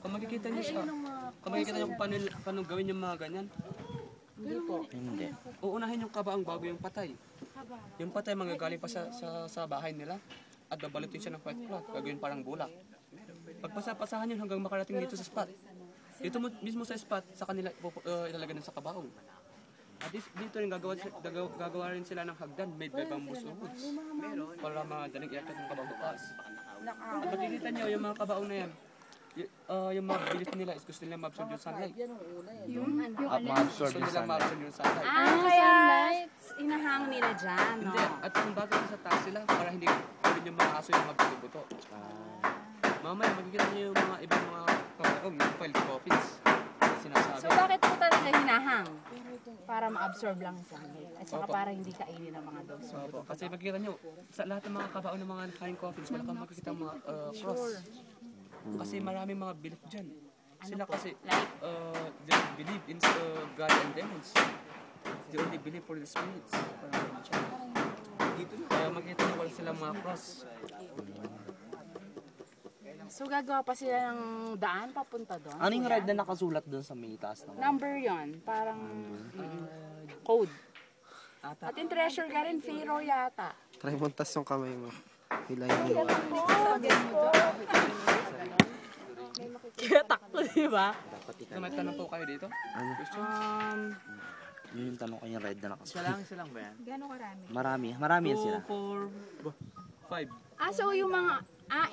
Kung makikita niyo paano gawin yung mga ganyan. Hindi po. Hindi. Uunahin yung kabaong bago yung patay. Yung patay manggagaling pa sa bahay nila at babalutin siya ng white cloth, gagawin parang bulak. Pagpasapasahan yun hanggang makarating dito sa spot. Dito mismo sa spot, sa kanila ilalagay sa kabaong. At dito rin gagawa rin sila ng hagdan made by bamboo woods para madaling iakyat ng kabaong taas. At makikita niyo yung mga kabaong na yan, yung mga bilis nila is gusto nila ma-absorb yung sunlight. Ma-absorb Gusto yung nila sunlight. ma-absorb yung sunlight. Kaya inahang nila dyan, no? Hindi, at kung bakit sa taas sila para hindi yung mga aso yung magbubuto. Mamaya makikita niyo yung mga ibang mga kabaong yung wild coffins. Sinasabi. So bakit po talaga hinahang? Para ma-absorb lang sa sunlight. At saka para hindi kainin ng mga dogs. Opo, kasi makikita nyo, sa lahat ng mga kabaon ng mga flying coffins, wala kang makikita mga cross. Kasi maraming mga belief dyan. Sila kasi, they believe in God and demons. They only believe for the spirits. Kaya makikita nyo wala silang mga cross. So gagawa pa sila ng daan papunta doon? Ano yung ride na nakasulat doon sa may taas na? Number yon, parang code. At yung treasure ka rin, Pharaoh yata. Try mo tas yung kamay mo. Hilahin mo. Kaya takbo, di ba? So may tanong po kayo dito? Yun yung tanong ko yung ride na nakasulat. Silang ba yan? Gano'ng karami? Marami yan sila. 2, 4, 5. So yung mga,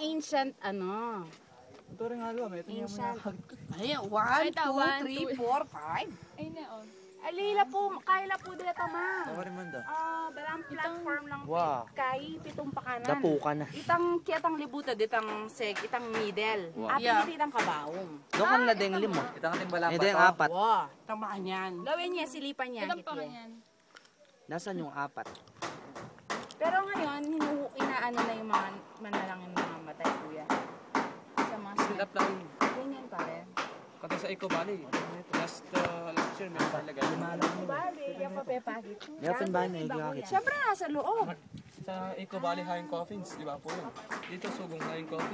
ancient, Ito rin nga doon. Ito yung ancient. Ayan, 1, 2, 3, 4, 5. Ay, neon. Alila po, kaila po dito, ma. Ako rin man daw. Dalang platform lang Wow. kay pitong pakanan. Dapo ka na. Itang kiatang libuta, itang itang middle. Wow. Api itang kabaong. Doon ka na deng limo. Ito ang ating balang Eh, deng apat. Wow, tamaan yan. Gawin niya, silipan niya. Itang pakanyan. Nasaan yung apat? Pero ngayon, inaano na yung mga manalangin mga matay, kuya. Sa mga Stand up lang. ganyan pa rin. Kasi sa Eco Valley, last year may talaga. Bali, yung papepagit. Meron ba na yung Siyempre nasa loob. Sa Eco Valley Hanging Coffins, di ba po yun? Dito sugong Hanging Coffin.